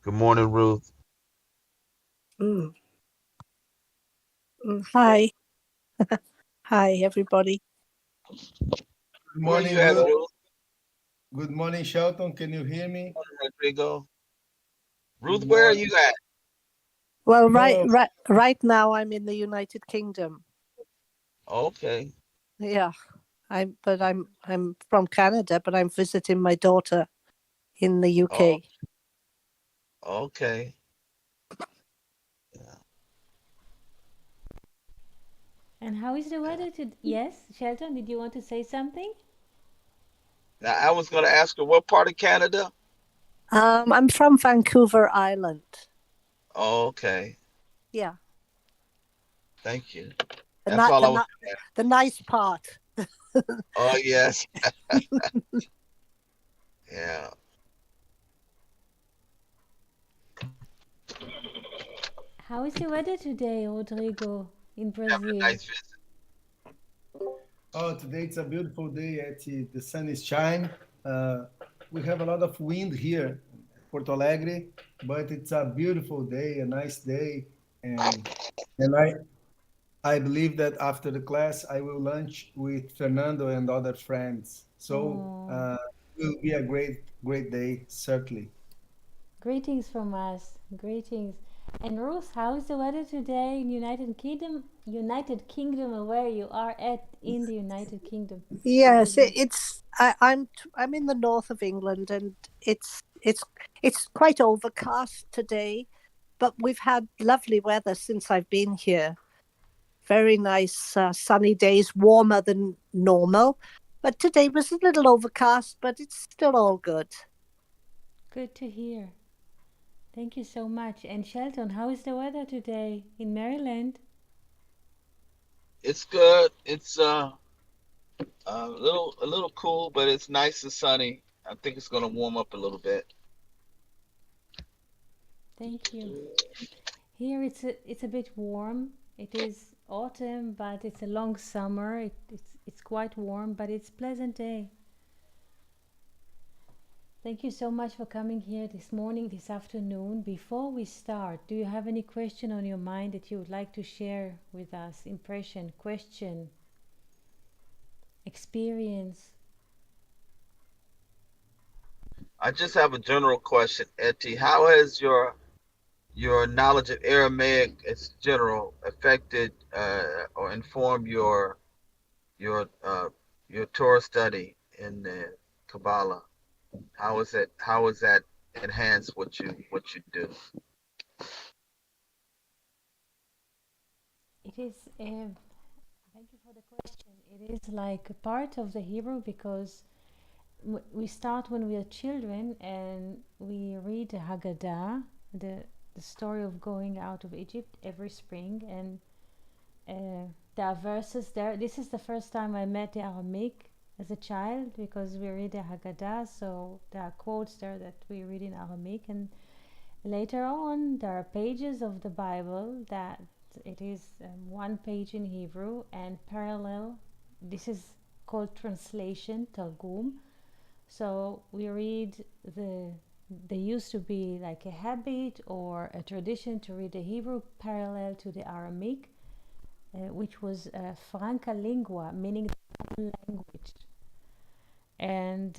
Good morning, Ruth. Mm. Hi. Hi, everybody. Good morning, Where you at, Ruth. Ruth? Good morning, Shelton. Can you hear me? Morning, Rodrigo. Ruth, Good where are morning. you at? Well, Oh, right now I'm in the United Kingdom. Okay. Yeah. I'm from Canada, but I'm visiting my daughter in the Oh, UK. okay. Yeah. And how is the weather Yes, Shelton, did you want to say something? Now, I was going to ask her what part of Canada? I'm from Vancouver Island. Okay. Yeah. Thank you. The That's ni- all the I was ni- the nice part. Oh, yes. Yeah. How is the weather today, Rodrigo, in Having a Brazil? nice visit. today it's a beautiful day. The sun is shining. We have a lot of wind here, Porto Alegre, but it's a beautiful day, a nice day, and I believe that after the class I will lunch with Fernando and other friends. So Oh, it will be a great day, certainly. greetings from us. Greetings. And Ruth, how is the weather today in United Kingdom? United Kingdom, where you are at in the United Kingdom. Yes, Brazil. I'm in the north of England, and it's quite overcast today, but we've had lovely weather since I've been here. Very nice sunny days, warmer than normal. But today was a little overcast, but it's still all good. Good to hear. Thank you so much. And Shelton, how is the weather today in Maryland? It's good. It's a little cool, but it's nice and sunny. I think it's going to warm up a little bit. Thank you. Here it's a bit warm. It is autumn, but it's a long summer. It's quite warm, but it's pleasant day. Thank you so much for coming here this morning, this afternoon. Before we start, do you have any question on your mind that you would like to share with us? Impression, question, experience? I just have a general question, Etty. How has your knowledge of Aramaic as general affected or informed your uh, your Torah study in the Kabbalah? How is that enhance what you do? It is, thank you for the question. It is like a part of the Hebrew because we start when we are children and we read the Haggadah, the story of going out of Egypt every spring, and there are verses there. This is the first time I met the Aramaic as a child because we read the Haggadah, so there are quotes there that we read in Aramaic, and later on there are pages of the Bible that it is one page in Hebrew and parallel. This is called translation, Targum. So we read there used to be like a habit or a tradition to read the Hebrew parallel to the Aramaic, which was franca lingua, meaning the common language. And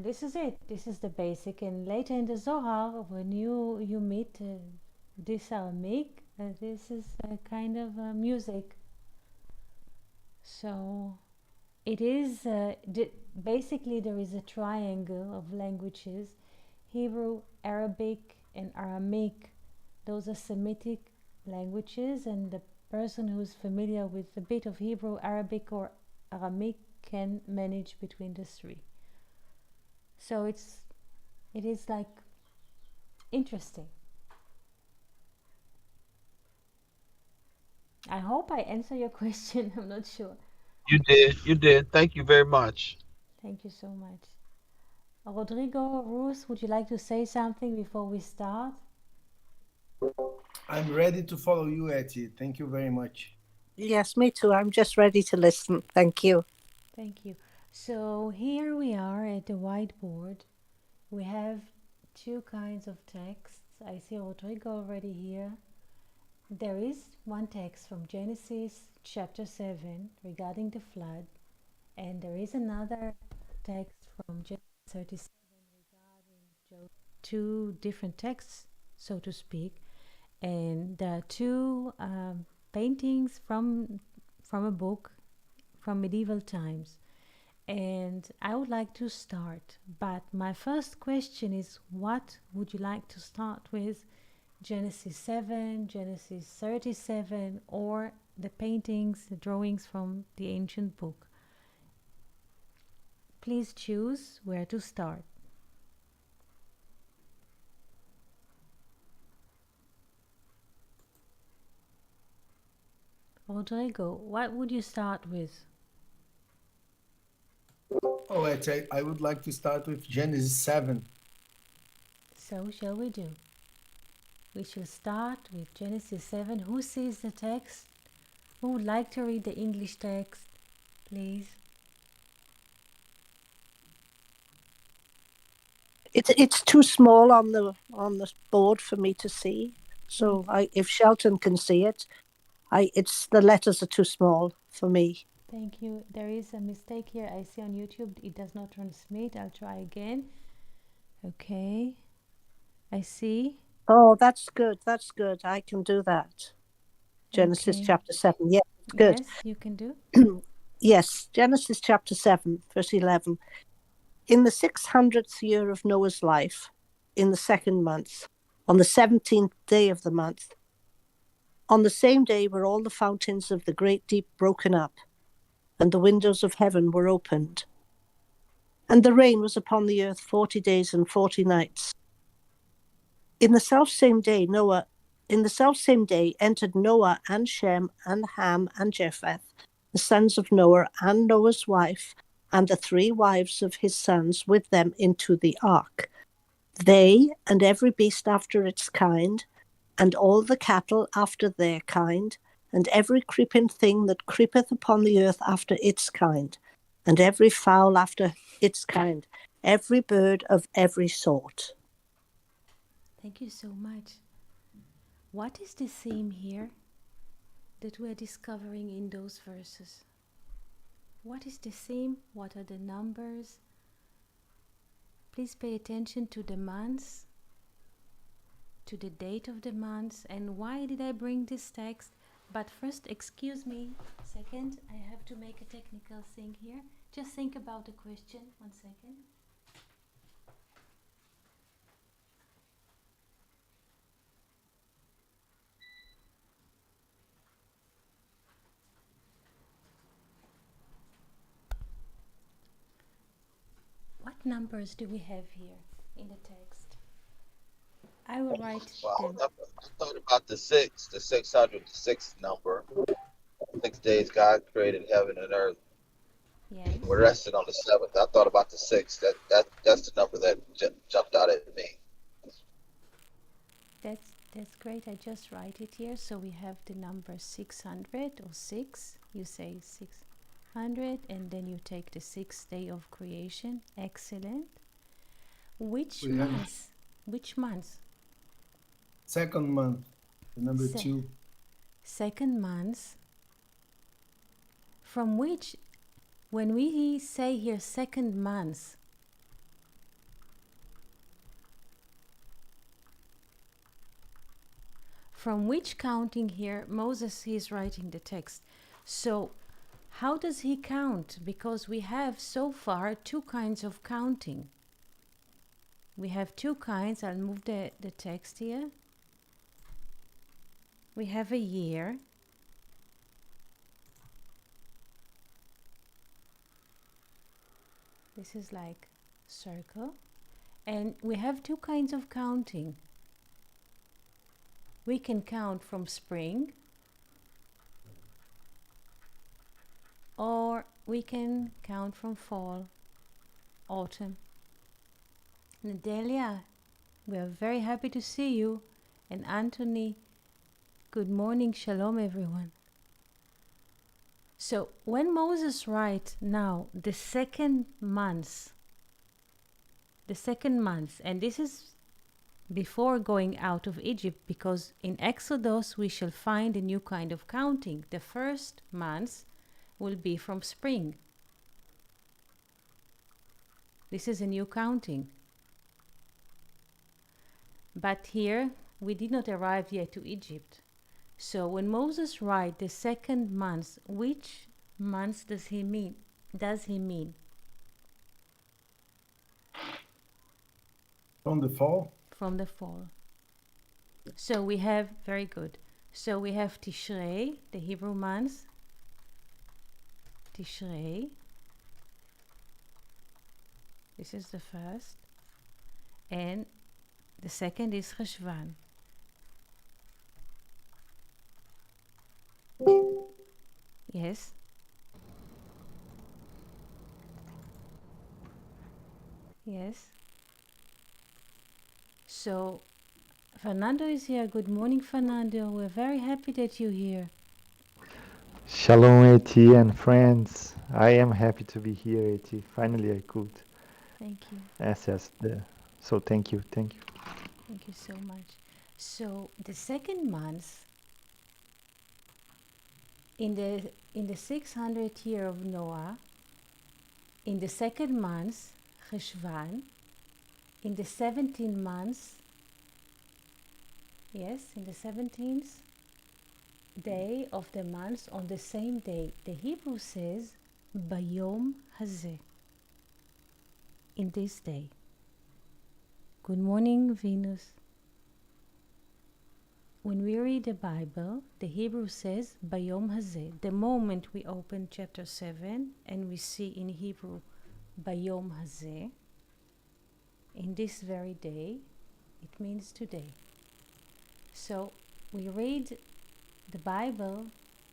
this is it. This is the basic. And later in the Zohar, when you meet this Aramaic, this is a kind of music. So it is basically there is a triangle of languages: Hebrew, Arabic, and Aramaic. Those are Semitic languages, and the person who's familiar with a bit of Hebrew, Arabic, or Aramaic can manage between the three. So it is like interesting. I hope I answer your question. I'm not sure. You did. You did. Thank you very much. Thank you so much. Rodrigo, Ruth, would you like to say something before we start? I'm ready to follow you, Etty. Thank you very much. Yes, me too. I'm just ready to listen. Thank you. Thank you. So here we are at the whiteboard. We have two kinds of texts. I see Rodrigo already here. There is one text from Genesis chapter 7 regarding the flood, and there is another text from Genesis 37 regarding Joseph. Two different texts, so to speak, and there are two paintings from a book from medieval times. And I would like to start, but my first question is, what would you like to start with? Genesis 7, Genesis 37, or the paintings, the drawings from the ancient book? Please choose where to start. Rodrigo, what would you start with? Oh, I would like to start with Genesis 7. So shall we do. We shall start with Genesis 7. Who sees the text? Who would like to read the English text, please? It's too small on the board for me to see. So if Shelton can see it, it's the letters are too small for me. Thank you. There is a mistake here. I see on YouTube it does not transmit. I'll try again. Okay. I see. Oh, that's good. That's good. I can do that. Genesis Okay. chapter 7. Yeah, good. Yes, you can do. Yes, Genesis chapter 7, verse 11. In the 600th year of Noah's life, in the second month, on the 17th day of the month, on the same day were all the fountains of the great deep broken up, and the windows of heaven were opened. And the rain was upon the earth 40 days and 40 nights. In the selfsame day entered Noah and Shem and Ham and Japheth, the sons of Noah, and Noah's wife, and the three wives of his sons with them into the ark. They and every beast after its kind, and all the cattle after their kind, and every creeping thing that creepeth upon the earth after its kind, and every fowl after its kind, every bird of every sort. Thank you so much. What is the theme here that we are discovering in those verses? What is the theme? What are the numbers? Please pay attention to the months, to the date of the months, and why did I bring this text? But first, excuse me a second, I have to make a technical thing here. Just think about the question, 1 second. What numbers do we have here in the text? I will write them. I thought about the 606th number. 6 days God created heaven and earth. Yes. We rested on the 7th. I thought about the 6th. That's the number that jumped out at me. That's great. I just write it here. So we have the number 600 or 6. You say 600, and then you take the 6th day of creation. Excellent. Which month? Which month? Second month, the number 2. Second month. From which, when we say here second month, from which counting here Moses is writing the text. So how does he count? Because we have so far two kinds of counting. We have two kinds. I'll move the text here. We have a year. This is like circle. And we have two kinds of counting. We can count from spring, or we can count from fall, autumn. Nadelia, we are very happy to see you. And Anthony, good morning, shalom everyone. So when Moses writes now the second month, and this is before going out of Egypt, because in Exodus we shall find a new kind of counting. The first months will be from spring. This is a new counting. But here we did not arrive yet to Egypt. So when Moses writes the second month, which months does he mean? From the fall? From the fall. So we have, very good. So we have Tishrei, the Hebrew months. Tishrei. This is the first. And the second is Cheshvan. Yes. Yes. So Fernando is here. Good morning, Fernando. We're very happy that you're here. Shalom, Eti and friends. I am happy to be here, Eti. Finally, I could Thank you. access the. So thank you. Thank you so much. So the second month in the 600th year of Noah, in the second month, Cheshvan, in the 17th month, yes, in the 17th day of the month, on the same day, the Hebrew says, Bayom Hazeh, in this day. Good morning, Venus. When we read the Bible, the Hebrew says, Bayom Hazeh. The moment we open chapter 7 and we see in Hebrew, Bayom Hazeh, in this very day, it means today. So we read the Bible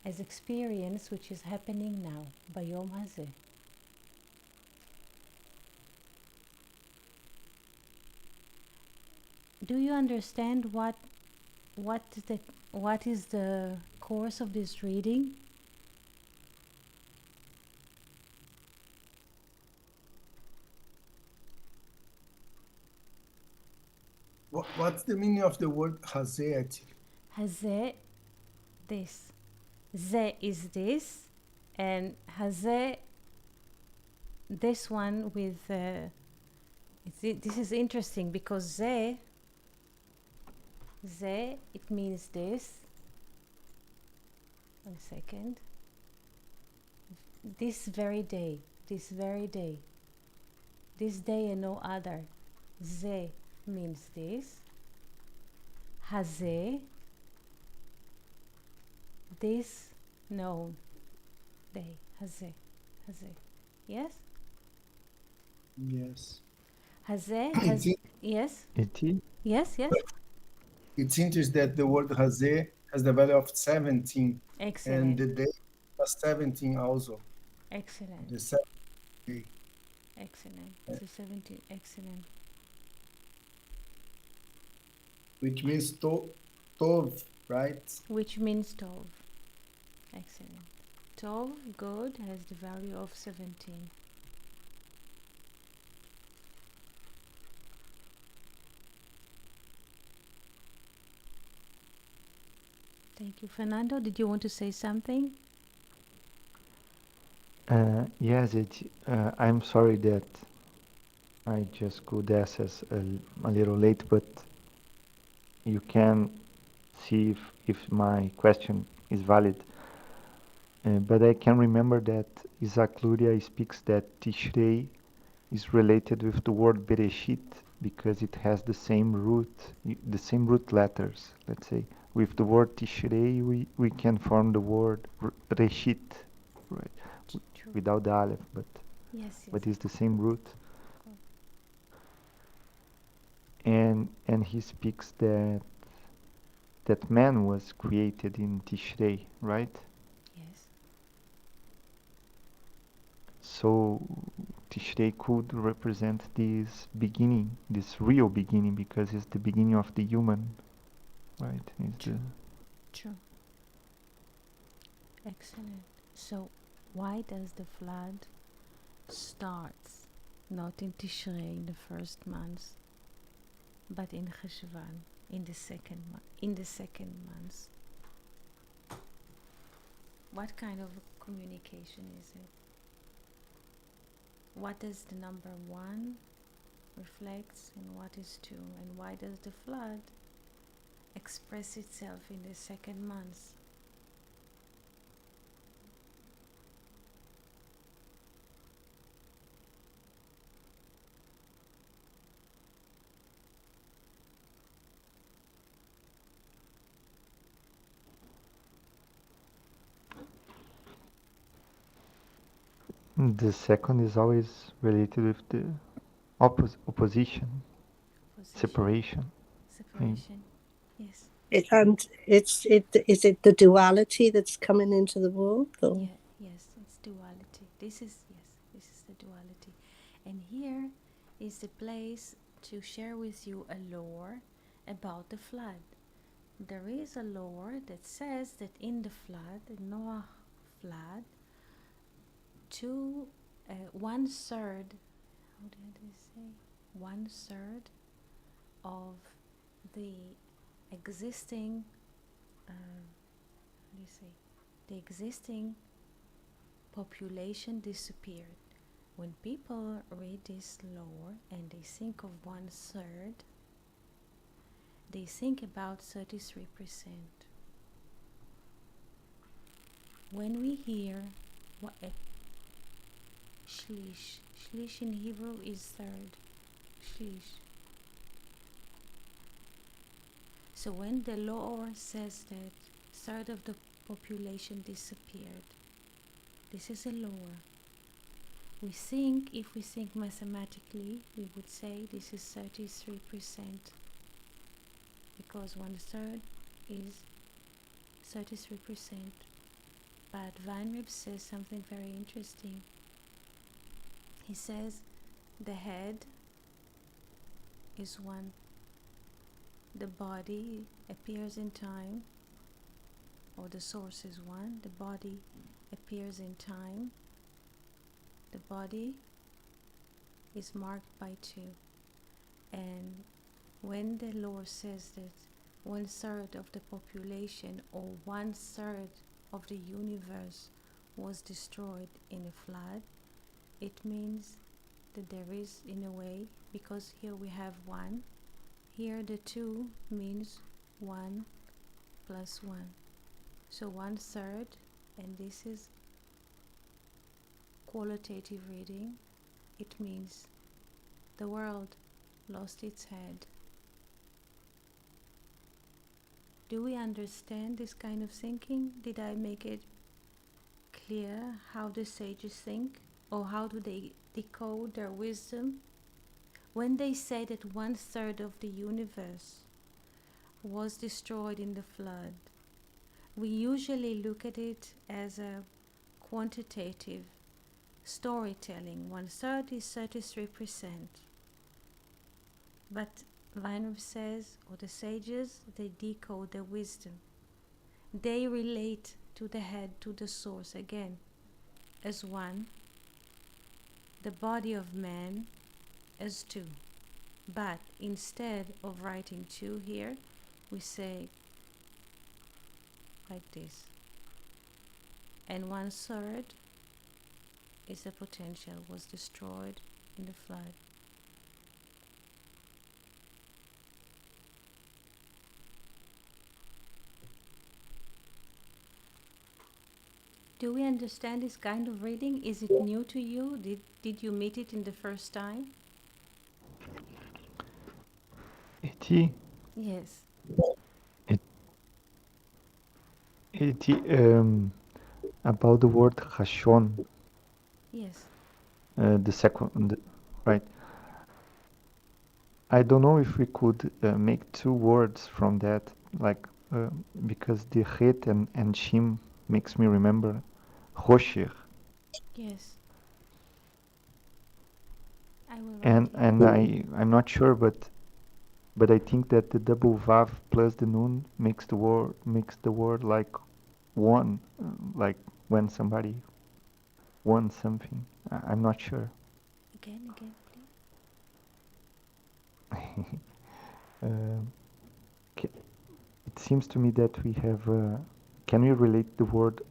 as experience which is happening now, Bayom Hazeh. Do you understand what is the course of this reading? What's the meaning of the word Hazeh? Hazeh, this. Ze is this, and Hazeh, this one with. This is interesting because Ze, it means this. 1 second. This very day, this day and no other. Ze means this. Hazeh, this known day. Hazeh. Yes? Yes. Hazeh has, yes? Eti? Yes. It's interesting that the word Hazeh has the value of 17. Excellent. And the day was 17 also. Excellent. The 7th day. Excellent. So 17. Excellent. Which means Tov, right? Which means Tov. Excellent. Tov, good, has the value of 17. Thank you. Fernando, did you want to say something? Yes, Eti. I'm sorry that I just could access a little late, but you can see if my question is valid. But I can remember that Isaac Luria speaks that Tishrei is related with the word Bereshit because it has the same root letters, let's say. With the word Tishrei, we can form the word Reshit, right? True. Without the Aleph, but it's the same root. And he speaks that man was created in Tishrei, right? Yes. So Tishrei could represent this beginning, this real beginning, because it's the beginning of the human, right? True. Excellent. So why does the flood start not in Tishrei in the first month? but in Cheshvan, in the second month. What kind of communication is it? What does the number 1 reflects and what is 2? And why does the flood express itself in the second month? The second is always related with the opposition, separation. Separation. Yes. Is it the duality that's coming into the world? Or? Yeah, yes, it's duality. This is the duality. And here is the place to share with you a lore about the flood. There is a lore that says that in the flood, the Noah flood, 1/3, how did I say? 1/3 of the existing, how do you say? The existing population disappeared. When people read this lore and they think of 1/3, they think about 33%. When we hear what shlish in Hebrew is third, shlish. So when the lore says that third of the population disappeared, this is a lore. If we think mathematically, we would say this is 33%, because 1/3 is 33%. But Weinrib says something very interesting. He says the head is 1. The body appears in time, or the source is 1. The body appears in time. The body is marked by 2. And when the Lord says that 1/3 of the population, or 1/3 of the universe, was destroyed in a flood, it means that there is, in a way, because here we have 1, here the 2 means 1 plus 1. So 1/3, and this is qualitative reading, it means the world lost its head. Do we understand this kind of thinking? Did I make it clear how the sages think, or how do they decode their wisdom? When they say that 1/3 of the universe was destroyed in the flood, we usually look at it as a quantitative storytelling. 1/3 is 33%. But Weinreb says, or the sages, they decode the wisdom. They relate to the head, to the source, again, as 1, the body of man as 2. But instead of writing 2 here, we say like this. And 1/3 is the potential, was destroyed in the flood. Do we understand this kind of reading? Is it new to you? Did you meet it in the first time? Eti, Yes. about the word Hashon, Yes. the second, right? I don't know if we could make 2 words from that, like because the Het and Shim makes me remember Hoshir, Yes. I will write and it. I'm not sure, but I think that the double Vav plus the Nun makes the word like one, like when somebody won something. I'm not sure. Again, please. It seems to me that we have. Can we relate the word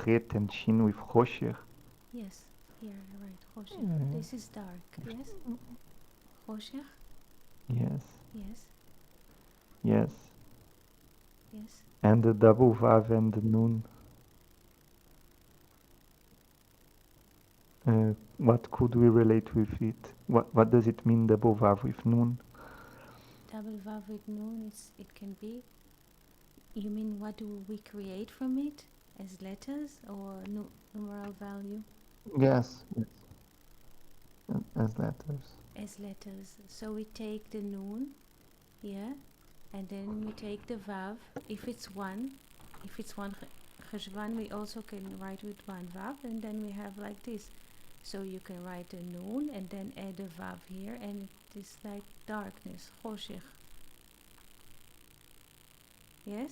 chet and shin with choshech? Yes, here, right, Choshech. Uh, This is dark, yes? Choshech? yes, Yes, yes. yes. And the double vav and the nun. What could we relate with it? What does it mean, double vav with nun? Double vav with noon, it can be. You mean what do we create from it? As letters or numeral value? Yes, yes, as letters. As letters. So we take the noon, yeah, and then we take the vav. If it's one cheshvan, we also can write with one vav, and then we have like this. So you can write the noon and then add a vav here, and it is like darkness, choshech. Yes?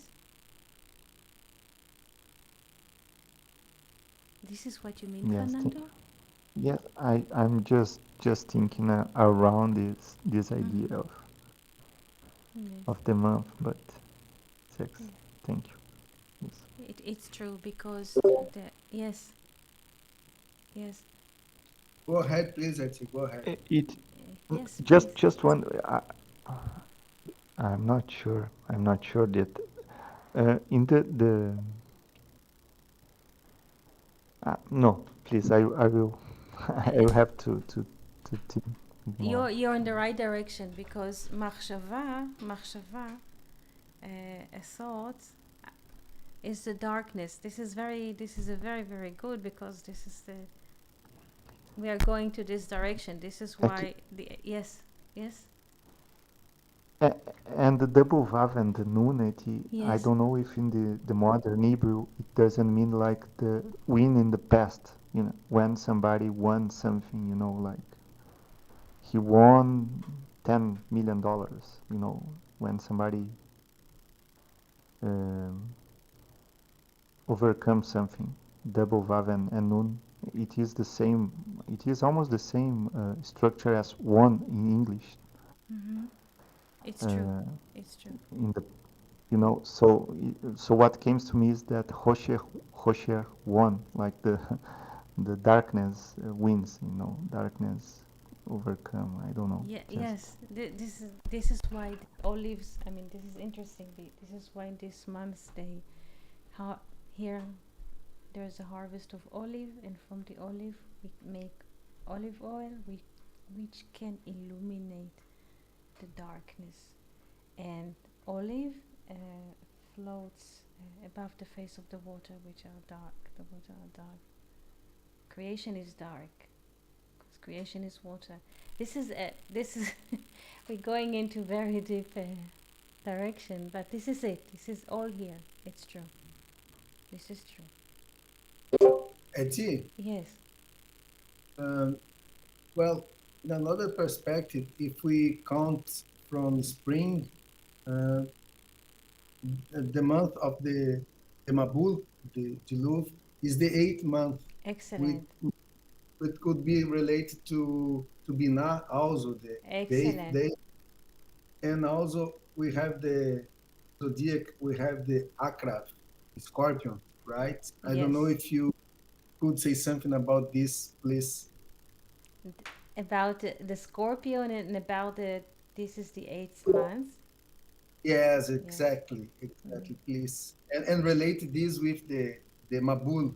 This is what you mean, Yes, Fernando? yes. I'm just thinking around this idea Mm-hmm. Yes. of the month, but sex. Yes. Thank you. Yes. It's true because yes. Go ahead, please, Eti. Go ahead. It Yes, please. just one. I'm not sure. I'm not sure that in the no. Please, I will I will have to think more. You're in the right direction because machshava, a thought, is the darkness. This is a very good because this is we are going to this direction. This is why yes. And the double vav and the nun, I Yes. don't know if in the modern Hebrew it doesn't mean like the win in the past, when somebody won something, like he won $10 million, when somebody um, overcomes something. Double vav and nun, it is the same. It is almost the same structure as one in English. Mm-hmm. It's true. Uh, It's true. in the so what comes to me is that Hoshech won, like the darkness wins, darkness overcome. I don't know. Yeah. Just Yes. This is why the olives. I mean, this is interesting. This is why this month here there's a harvest of olive, and from the olive we make olive oil, which can illuminate the darkness. And olive floats above the face of the water, which are dark. The water are dark. Creation is dark, because creation is water. This is we're going into very deep direction, but this is it. This is all here. It's true. This is true. Eti, Yes. well, in another perspective, if we count from spring, uh, the month of the Mabul, the Jiluv, is the 8th month. Excellent. It could be related to Binah, also the 8th Excellent. day. And also we have the zodiac, we have the Akrab, Scorpion, right? I don't know Yes. if you could say something about this, please. About the Scorpio and about this is the 8th month. Yes, Yes. exactly, please. And relate this with the Mabul,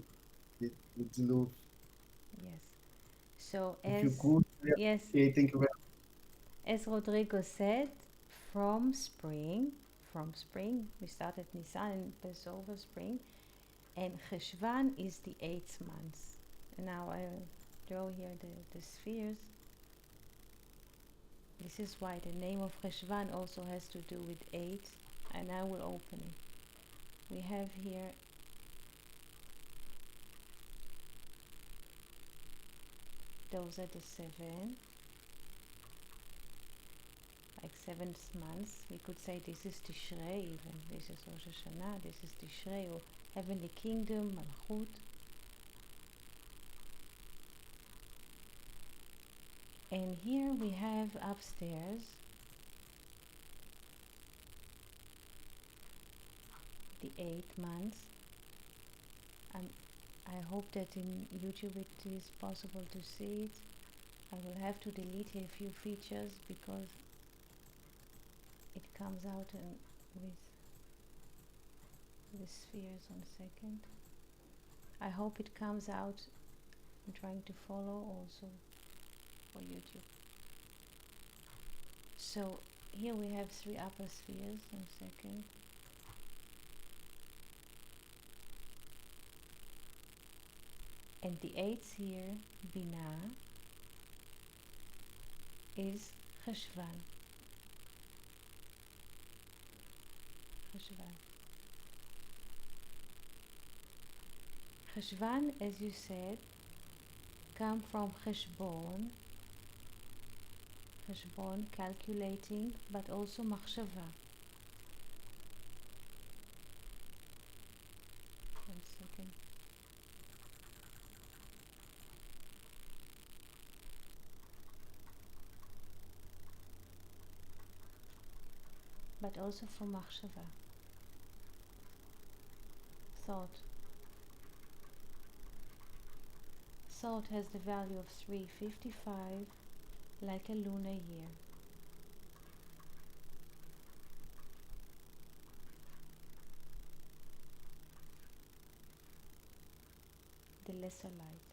the Diluf. Yes. So If you could, yes, okay, thank you very as Rodrigo said, from spring, we started Nisan and Passover spring, and Cheshvan is the 8th month. And now I draw here the spheres. This is why the name of Cheshvan also has to do with 8, and I will open it. We have here those are the 7, like 7th months. We could say this is Tishrei even. This is Rosh Hashanah, this is Tishrei, or Heavenly Kingdom, Malchut. And here we have upstairs the 8 months. I hope that in YouTube it is possible to see it. I will have to delete a few features because it comes out with the spheres. On a second. I hope it comes out. I'm trying to follow also for YouTube. So here we have 3 upper spheres. On a second. And the 8th here, Binah, is Cheshvan. Cheshvan, as you said, come from Cheshbon, calculating, but also Machshava. One second. But also from Machshava. Thought. Thought has the value of 355, like a lunar year. The lesser light.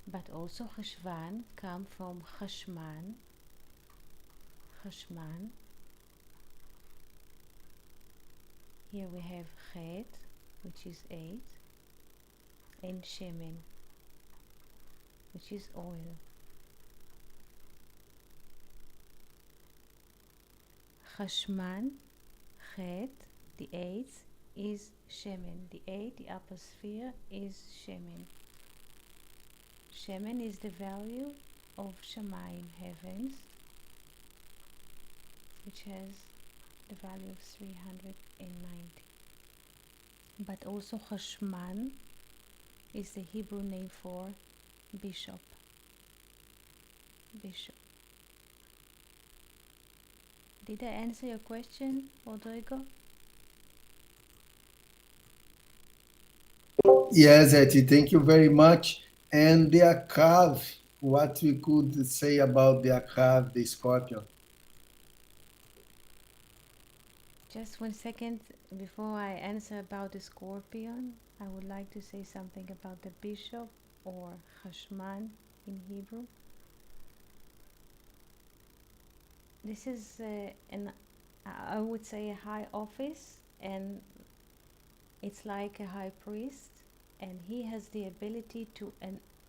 But also Cheshvan come from Chashman. Here we have Chet, which is 8, and Shemen, which is oil. Chashman, Chet, the 8th, is Shemen. The 8th, the upper sphere, is Shemen. Shemen is the value of Shamayim, heavens, which has the value of 390. But also Chashman is the Hebrew name for bishop. Did I answer your question, Rodrigo? Yes, Eti, thank you very much. And the Akav, what we could say about the Akav, the Scorpio? Just 1 second before I answer about the Scorpion. I would like to say something about the bishop, or Chashman in Hebrew. This is I would say a high office, and it's like a high priest, and he has the ability to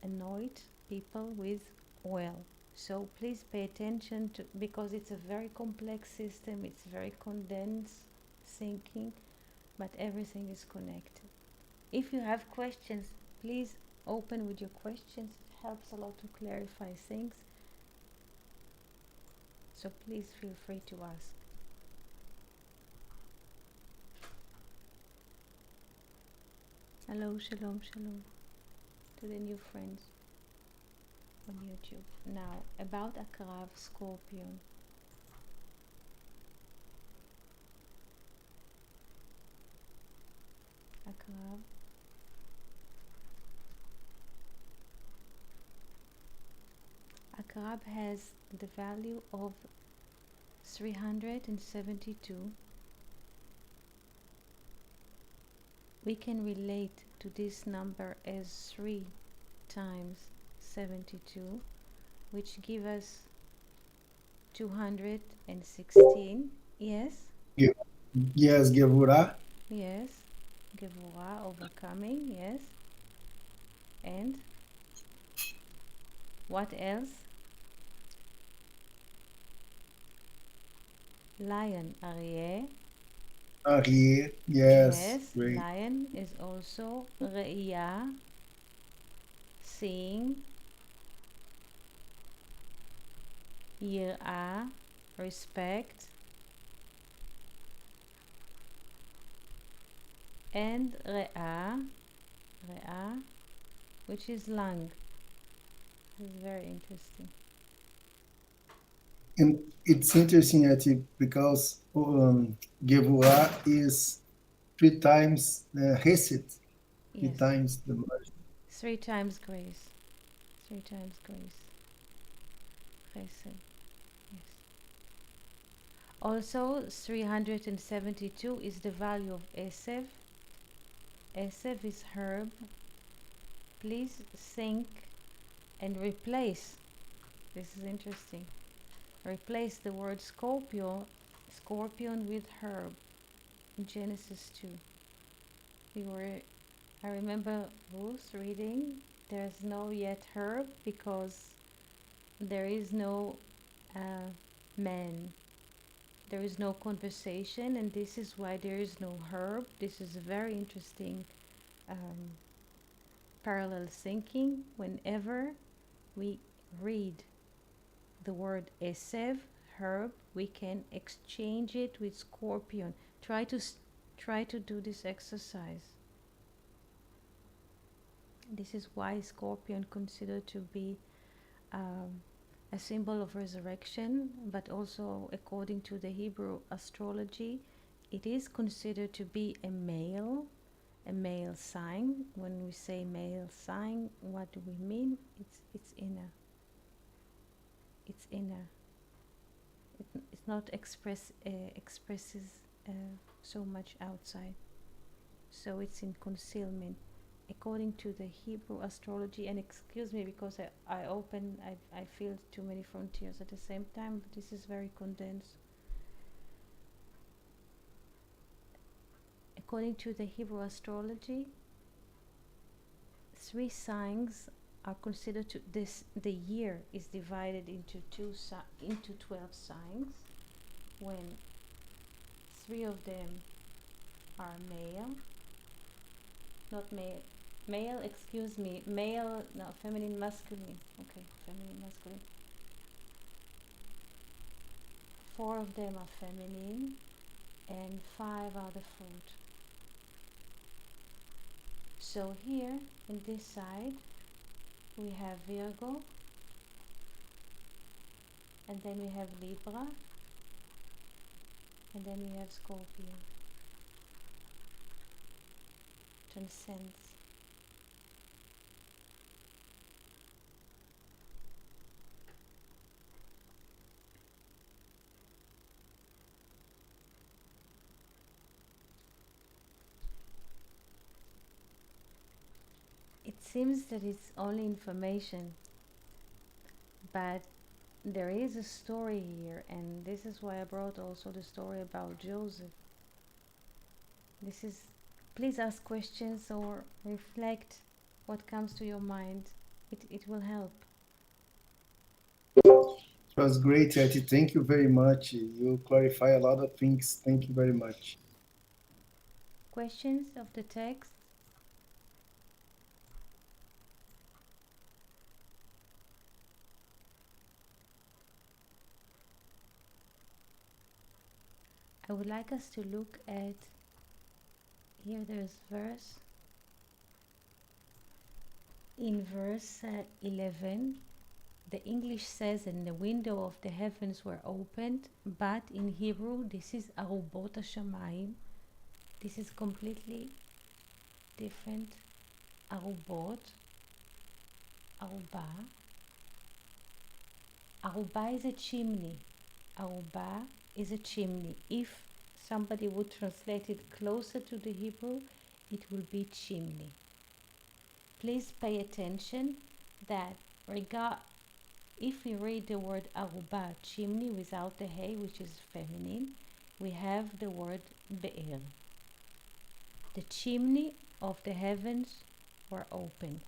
anoint people with oil. So please pay attention to, because it's a very complex system, it's very condensed thinking, but everything is connected. If you have questions, please open with your questions. It helps a lot to clarify things. So please feel free to ask. Hello, shalom, shalom to the new friends on YouTube. Now, about Akrav, Scorpion. Akrab has the value of 372. We can relate to this number as 3 times 72, which give us 216. Yes? Yes, Gevurah. Yes. Gevurah, overcoming, yes. And what else? Lion, Aryeh. Aryeh, yes. Yes, Great. lion is also Re'iyah, seeing. Yir'ah, respect. And Re'ah, which is lung. This is very interesting. And it's interesting, Eti, because Gevurah is 3 times Hesed, three Yes, times the mercy. 3 times grace. 3 times grace. Chesed. Yes. Also, 372 is the value of Esev. Esev is herb. Please think and replace. This is interesting. Replace the word scorpion with herb in Genesis 2. I remember Ruth reading, there's no yet herb because there is no man. There is no conversation, and this is why there is no herb. This is a very interesting um, parallel thinking. Whenever we read the word Esev, herb, we can exchange it with scorpion. Try to do this exercise. This is why scorpion considered to be um, a symbol of resurrection, but also according to the Hebrew astrology, it is considered to be a male sign. When we say male sign, what do we mean? It's inner. It's inner. It's not expresses so much outside. So it's in concealment. According to the Hebrew astrology, and excuse me because I feel too many frontiers at the same time, but this is very condensed. According to the Hebrew astrology, 3 signs are considered to this. The year is divided into 12 signs, when 3 of them are male, not male. Male, excuse me, male, no, feminine, masculine. Okay, feminine, masculine. 4 of them are feminine, and 5 are the fruit. So here, in this side, we have Virgo, and then we have Libra, and then we have Scorpio. Transcends. It seems that it's only information, but there is a story here, and this is why I brought also the story about Joseph. This is, please ask questions or reflect what comes to your mind. It will help. It was great, Eti. Thank you very much. You clarify a lot of things. Thank you very much. Questions of the text? I would like us to look at, here there's verse, in verse 11, the English says, and the window of the heavens were opened, but in Hebrew this is arubot hashamayim. This is completely different. Arubot, aruba. Aruba is a chimney. Aruba is a chimney. If somebody would translate it closer to the Hebrew, it will be chimney. Please pay attention that if we read the word aruba, chimney, without the hay, which is feminine, we have the word be'er. The chimney of the heavens were open.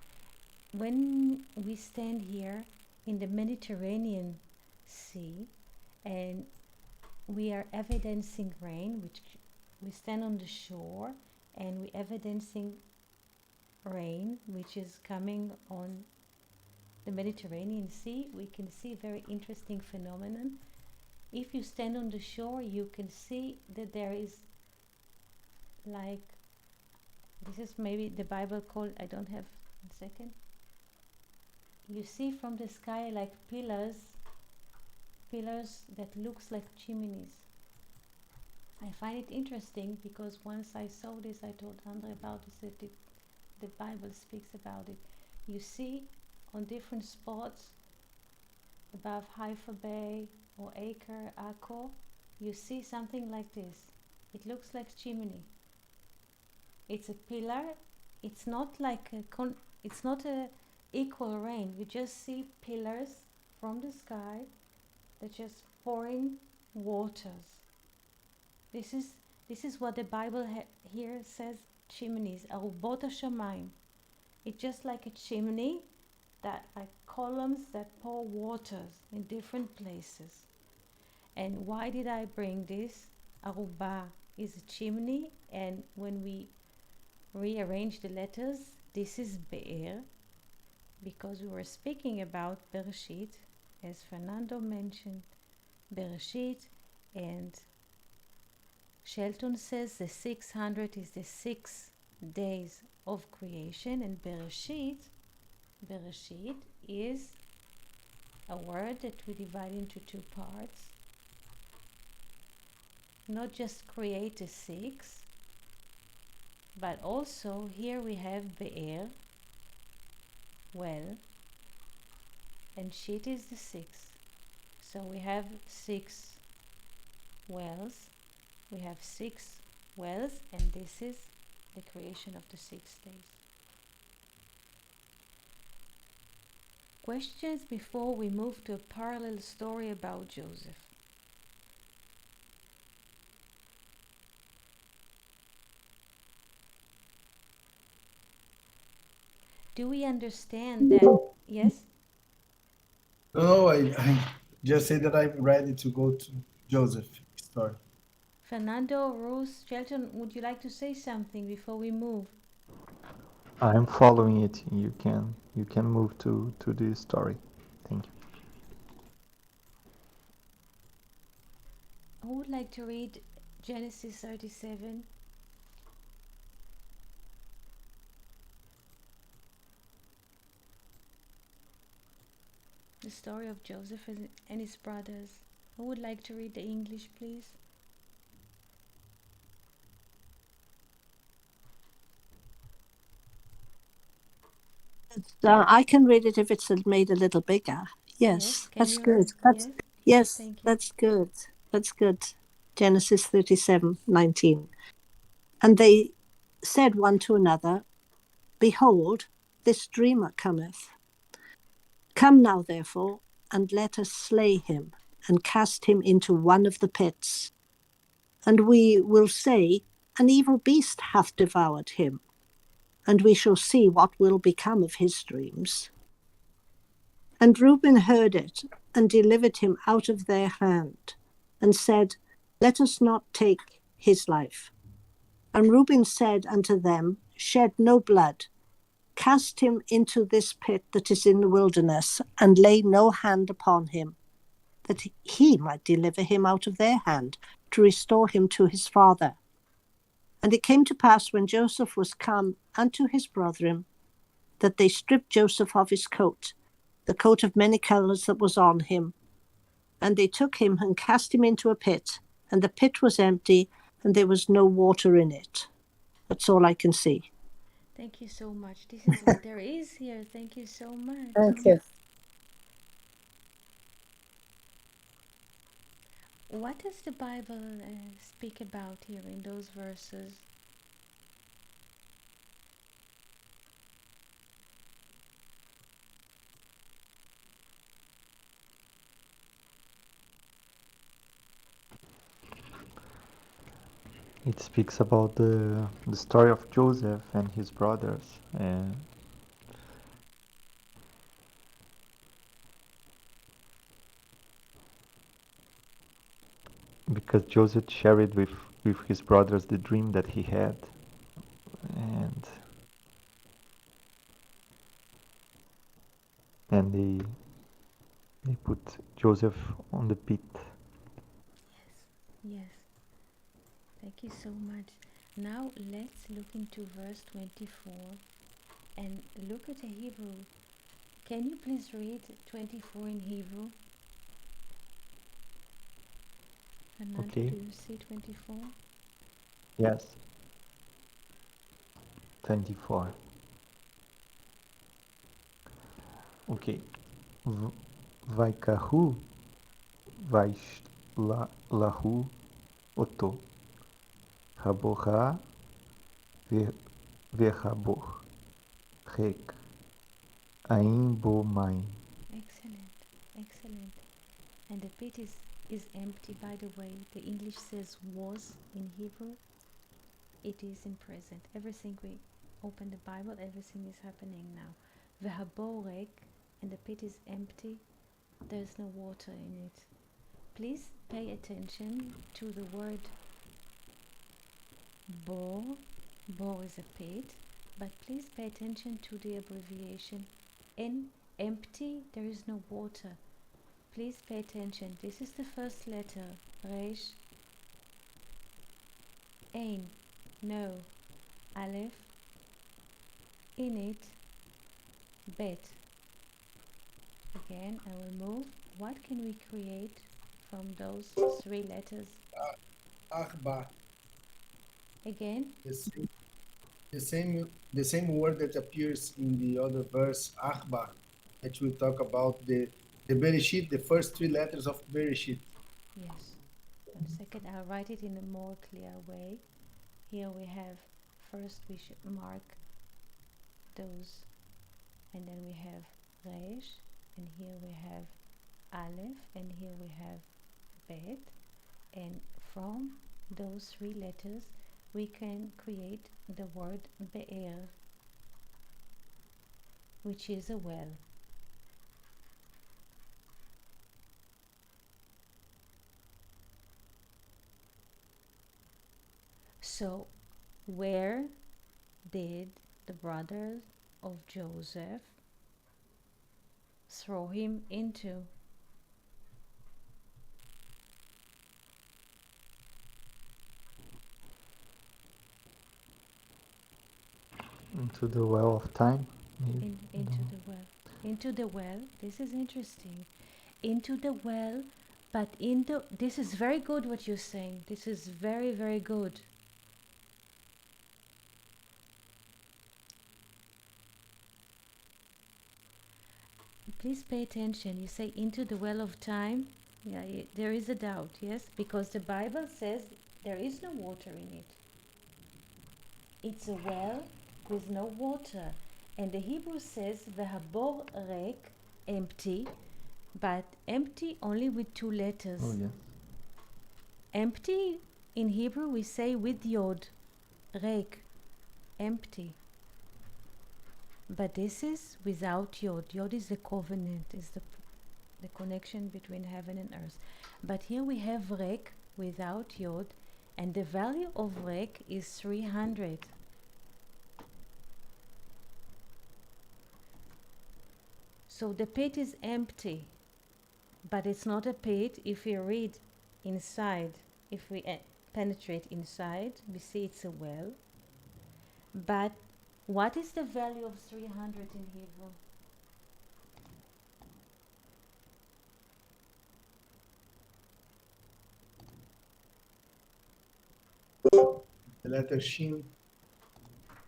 When we stand here in the Mediterranean Sea and we are evidencing rain, which we stand on the shore and we evidencing rain, which is coming on the Mediterranean Sea, we can see very interesting phenomenon. If you stand on the shore, you can see that there is, like, this is maybe the Bible called, I don't have, 1 second. You see from the sky like pillars pillars that looks like chimneys. I find it interesting because once I saw this, I told Andre about this, that the Bible speaks about it. You see on different spots above Haifa Bay or Acre, Akko, you see something like this. It looks like chimney. It's a pillar. It's not like it's not a equal rain. You just see pillars from the sky that just pouring waters. This is what the Bible here says. Chimneys, arubot hashamayim. It's just like a chimney that like columns that pour waters in different places. And why did I bring this? Aruba is a chimney, and when we rearrange the letters, this is Be'er, because we were speaking about Bereshit, as Fernando mentioned, Bereshit, and Shelton says the 600 is the 6 days of creation, and Bereshit is a word that we divide into two parts. Not just create a 6, but also here we have Be'er, well, and Shit is the 6. So we have 6 wells. We have 6 wells, and this is the creation of the 6 days. Questions before we move to a parallel story about Joseph? Do we understand that? Yes? No, I just say that I'm ready to go to Joseph story. Fernando, Ruth, Shelton, would you like to say something before we move? I'm following it. You can move to the story. Thank you. Who would like to read Genesis 37? The story of Joseph and his brothers. Who would like to read the English, please? I can read it if it's made a little bigger. Yes, Can that's you? good. Yes, thank you. That's good. That's good. Genesis 37:19. And they said one to another, Behold, this dreamer cometh. Come now, therefore, and let us slay him, and cast him into one of the pits. And we will say, An evil beast hath devoured him, and we shall see what will become of his dreams. And Reuben heard it, and delivered him out of their hand, and said, Let us not take his life. And Reuben said unto them, Shed no blood, cast him into this pit that is in the wilderness, and lay no hand upon him, that he might deliver him out of their hand, to restore him to his father. And it came to pass, when Joseph was come unto his brethren, that they stripped Joseph of his coat, the coat of many colours that was on him. And they took him and cast him into a pit, and the pit was empty, and there was no water in it. That's all I can see. Thank you so much. This is what there is here. Thank you so much. Thank you. What does the Bible speak about here in those verses? It speaks about the story of Joseph and his brothers. Because Joseph shared with his brothers the dream that he had, and they put Joseph on the pit. Yes. Thank you so much. Now let's look into verse 24 and look at the Hebrew. Can you please read 24 in Hebrew? Fernando, Okay. do you see 24? Yes. 24. Okay. Vaikahu Vaishlahu Oto Haboha Vehaboh Rek Ain Bo Main. Excellent, excellent. And the pit is empty, by the way. The English says was in Hebrew. It is in present. Everything we open the Bible, everything is happening now. Vehaborek, and the pit is empty. There's no water in it. Please pay attention to the word bor. Bor is a pit, but please pay attention to the abbreviation N. Empty, there is no water. Please pay attention. This is the first letter. Resh. Ein. No. Aleph. In it. Bet. Again, I will move. What can we create from those three letters? Arba, Again, the same word that appears in the other verse, Arba, that we talk about the Bereshit, the first three letters of Bereshit. yes. 1 second, I'll write it in a more clear way. Here we have, first we should mark those, and then we have Resh, and here we have Aleph, and here we have Bet, and from those three letters we can create the word Be'er, which is a well. So, where did the brothers of Joseph throw him into? Into the well of time. Maybe. Into the well. Into the well. This is interesting. Into the well, but into. This is very good what you're saying. This is very, very good. Please pay attention. You say into the well of time. Yeah, there is a doubt, yes? Because the Bible says there is no water in it. It's a well with no water. And the Hebrew says Vehabor rek, empty, but empty only with two letters. Oh, yeah. Empty in Hebrew we say with yod, rek, empty. But this is without yod. Yod is the covenant, is the connection between heaven and earth. But here we have rek without yod, and the value of rek is 300. So the pit is empty, but it's not a pit. If we read inside, if we penetrate inside, we see it's a well. But what is the value of 300 in Hebrew? The letter Shin.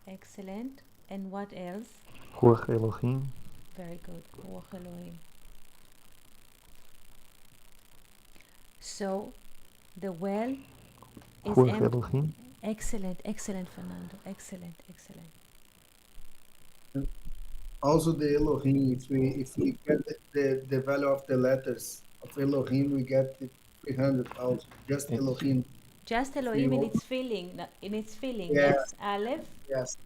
Excellent. And what else? Ruach Elohim. Very good. Ruach Elohim. So the well is Ruach empty. Elohim. Excellent, excellent, Fernando. Excellent, excellent. Also the Elohim, if we get the value of the letters of Elohim, we get the 300 also. Just It's- Elohim. Just Elohim in Three its filling, in its filling. Yes. Yes. Aleph, Yes.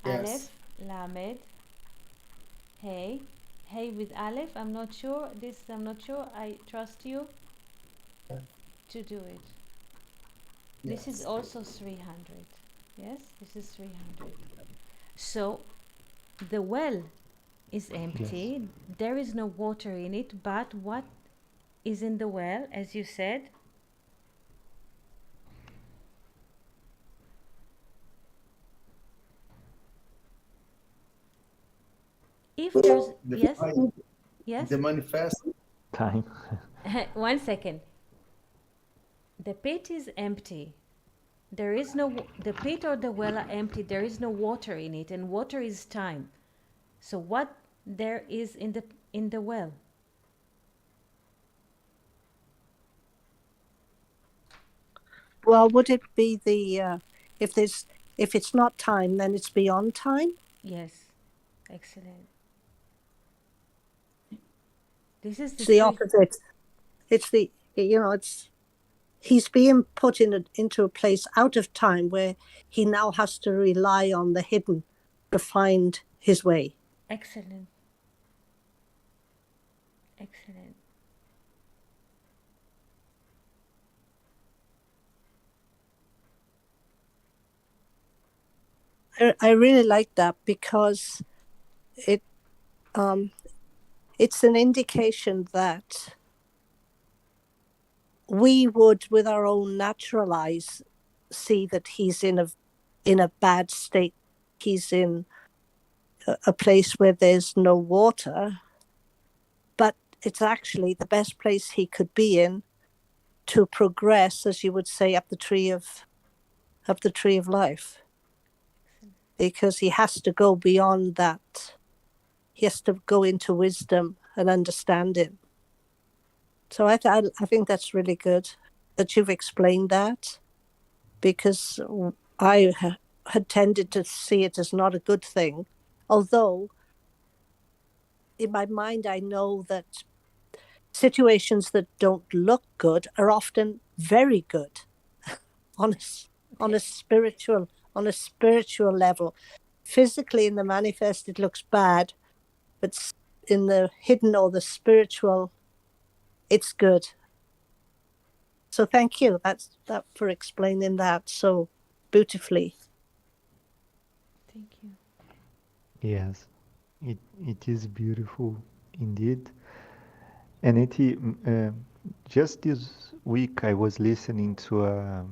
Aleph, Yes. Lamed, Hey. Hey with Aleph. I'm not sure. This I'm not sure. I trust you Yeah. to do it. Yes. This is also 300. Yes, this is 300. So the well is empty. There is no water in it, but what is in the well, as you said? If there's The yes, fire, yes. the manifest. Time. 1 second. The pit is empty. There is no, the pit or the well are empty. There is no water in it, and water is time. So what there is in the well? Well, would it be the if it's not time, then it's beyond time? Yes, excellent. This is the It's the three. opposite. It's it's he's being put into a place out of time where he now has to rely on the hidden to find his way. Excellent. Excellent. I really like that because it it's an indication that we would, with our own natural eyes, see that he's in a bad state. He's in a place where there's no water, but it's actually the best place he could be in to progress, as you would say, up the tree of life, because he has to go beyond that. He has to go into wisdom and understanding. So I think that's really good that you've explained that, because I had tended to see it as not a good thing, although in my mind I know that situations that don't look good are often very good on a spiritual level. Physically in the manifest it looks bad, but in the hidden or the spiritual it's good. So thank you that for explaining that so beautifully. Thank you. Yes, it is beautiful indeed. And just this week I was listening to a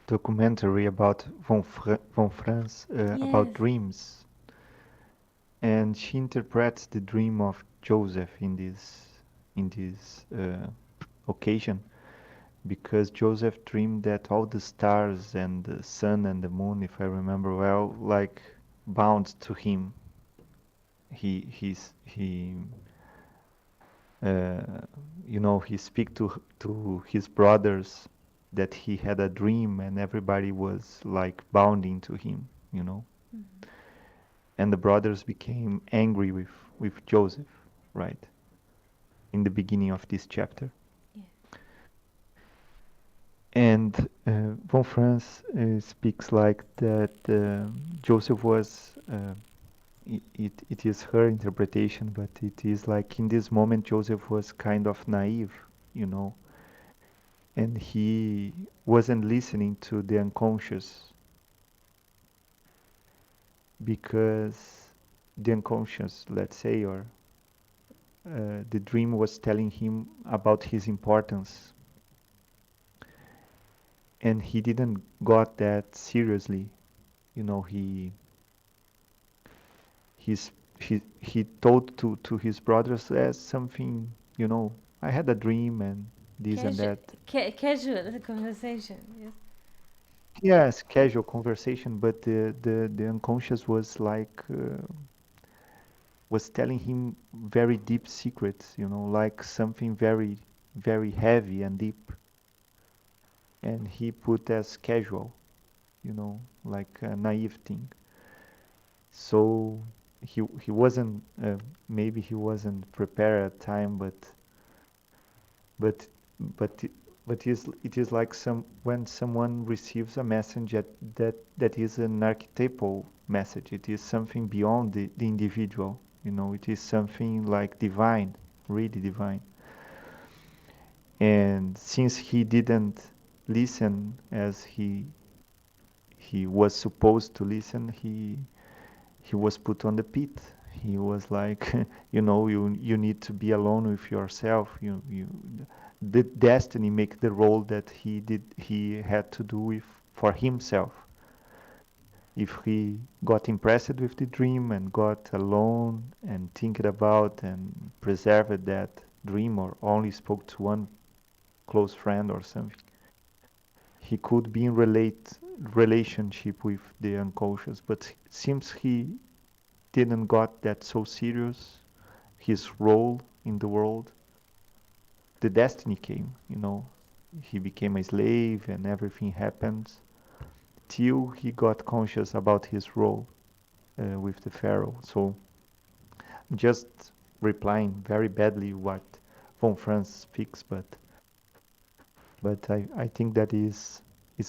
documentary about von Franz about Yes. dreams, and she interprets the dream of Joseph in this occasion, because Joseph dreamed that all the stars and the sun and the moon, if I remember well, like bound to him. He uh, he speak to his brothers that he had a dream, and everybody was like bounding to him, Mm-hmm. and the brothers became angry with Joseph, right? In the beginning of this chapter. Yeah. And von Franz speaks like that Joseph was, it is her interpretation, but it is like in this moment Joseph was kind of naive, and he wasn't listening to the unconscious, because the unconscious, let's say, or the dream was telling him about his importance, and he didn't got that seriously. He he's he told to his brothers as something, I had a dream and this and that. Casual conversation. Yes. Yes, casual conversation, but the unconscious was like was telling him very deep secrets, like something very very heavy and deep, and he put as casual, like a naive thing. So he wasn't maybe he wasn't prepared at time, but but it is like when someone receives a message that is an archetypal message. It is something beyond the individual. It is something like divine, really divine. And since he didn't listen as he was supposed to listen, he was put on the pit. He was like, you need to be alone with yourself. The destiny make the role that he had to do with for himself. If he got impressed with the dream and got alone and thinking about and preserved that dream, or only spoke to one close friend or something. He could be in relationship with the unconscious, but it seems he didn't got that so serious. His role in the world, the destiny came, you know. He became a slave and everything happened till he got conscious about his role with the pharaoh. So just replying very badly what von Franz speaks, but I think that is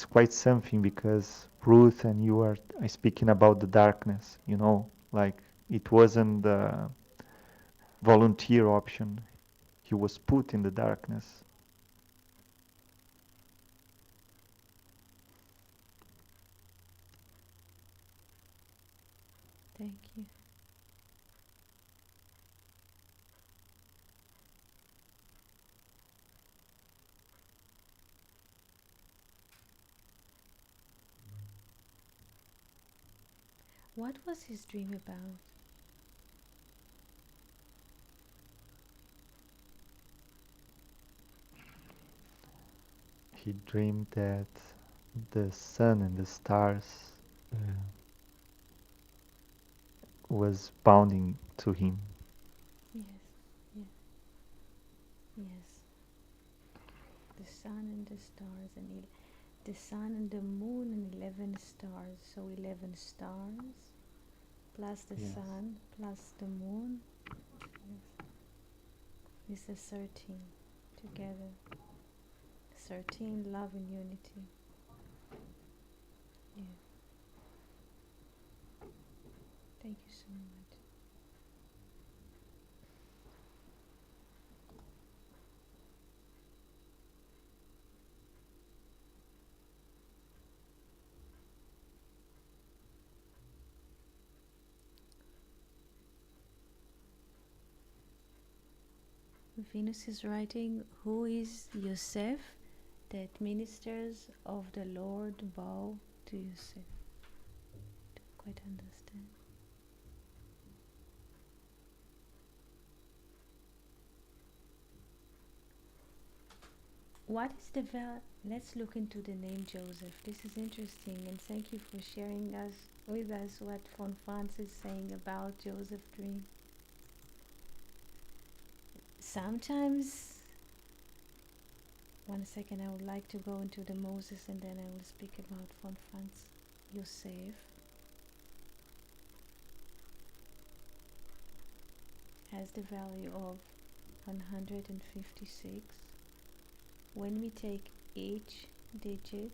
quite something, because Ruth and you are speaking about the darkness, you know, like it wasn't the volunteer option. He was put in the darkness. Thank you. What was his dream about? He dreamed that the sun and the stars was bounding to him. Yes, yes, yes. The sun and the stars, and the sun and the moon, and 11 stars. So 11 stars plus the Yes. sun plus the moon. Yes. Is the 13 together. 13, love and unity. Yeah. Thank you so much. Venus is writing, who is Yosef that ministers of the Lord bow to Yosef? Don't quite understand. What is the let's look into the name Joseph. This is interesting, and thank you for sharing with us what von Franz is saying about Joseph's dream. Sometimes, one second, I would like to go into the Moses and then I will speak about von Franz Yosef. Has the value of 156. When we take each digit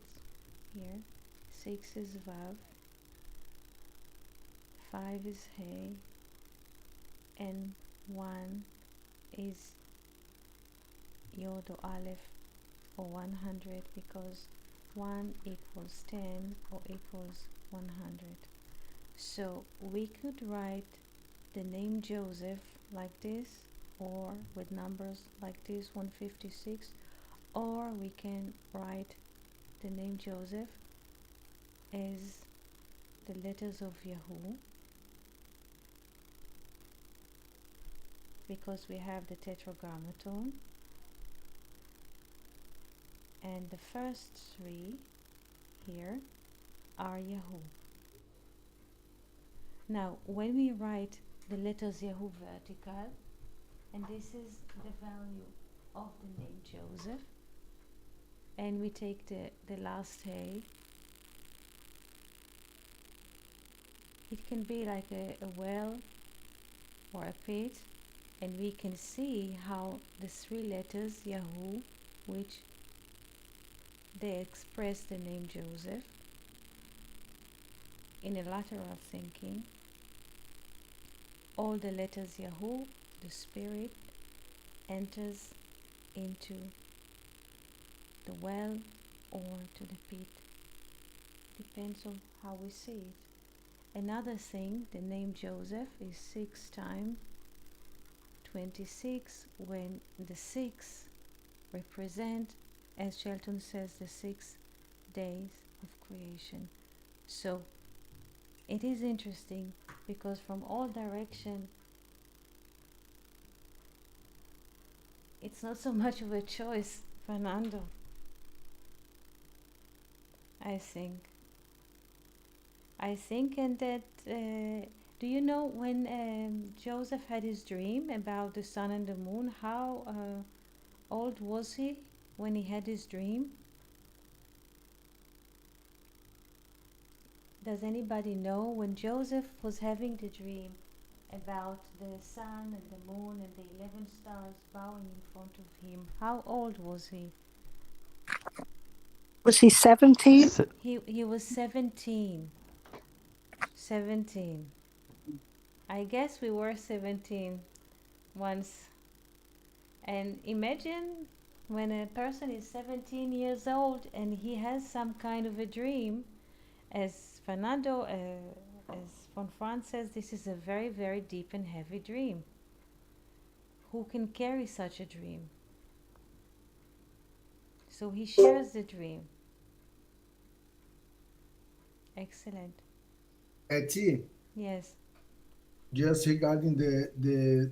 here, 6 is Vav, 5 is He, and 1 is Yod or Aleph, or 100, because 1 equals 10 or equals 100. So we could write the name Joseph like this, or with numbers like this, 156, or we can write the name Joseph as the letters of Yahoo, because we have the tetragrammaton, and the first 3 here are Yahoo. Now when we write the letters Yahoo vertical, and this is the value of the name Joseph, and we take the last A, it can be like a well or a pit, and we can see how the 3 letters Yahoo, which they express the name Joseph in a lateral thinking. All the letters Yahoo, the spirit enters into the well or to the pit, depends on how we see it. Another thing, the name Joseph is 6 times 26, when the 6 represent, as Shelton says, the 6 days of creation. So it is interesting, because from all direction it's not so much of a choice Fernando, I think. And that, do you know when Joseph had his dream about the sun and the moon? How old was he when he had his dream? Does anybody know when Joseph was having the dream about the sun and the moon and the 11 stars bowing in front of him? How old was he? Was he 17? S- He was 17. 17. I guess we were 17 once. And imagine when a person is 17 years old and he has some kind of a dream, as Fernando, as von Franz says, this is a very, very deep and heavy dream. Who can carry such a dream? So he shares the dream. Excellent. Eti, Yes. just regarding the